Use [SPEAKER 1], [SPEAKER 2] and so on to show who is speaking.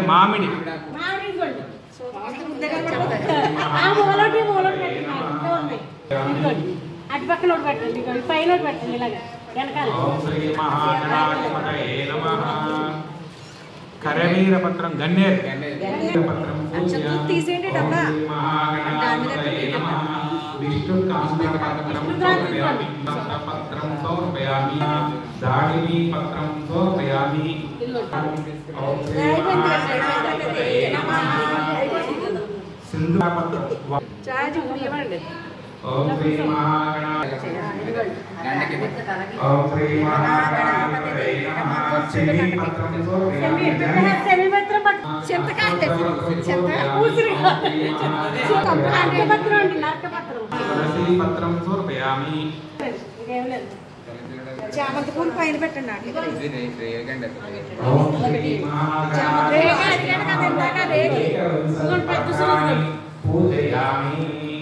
[SPEAKER 1] మామిడి అటు పక్కన పెట్టండి పైన పెట్టండి ఇలాగా వెనకాల కరవీర పత్రం గన్నేరు పత్రం
[SPEAKER 2] తీసేయండి డబ్బా
[SPEAKER 1] విష్ణు పత్రం సమర్పయామి దాడిని పత్రం సమర్పయామి సింధు పత్రం ఓం శ్రీ మహాగణాధిపతయే ఓం శ్రీ మహాగణాధిపతయే నమః శని పత్రం
[SPEAKER 2] శని పత్రం చింతకాయ
[SPEAKER 1] పత్రం సమర్పయామి
[SPEAKER 2] చామంతి పూలు పైన పెట్టండి
[SPEAKER 1] పూజయామి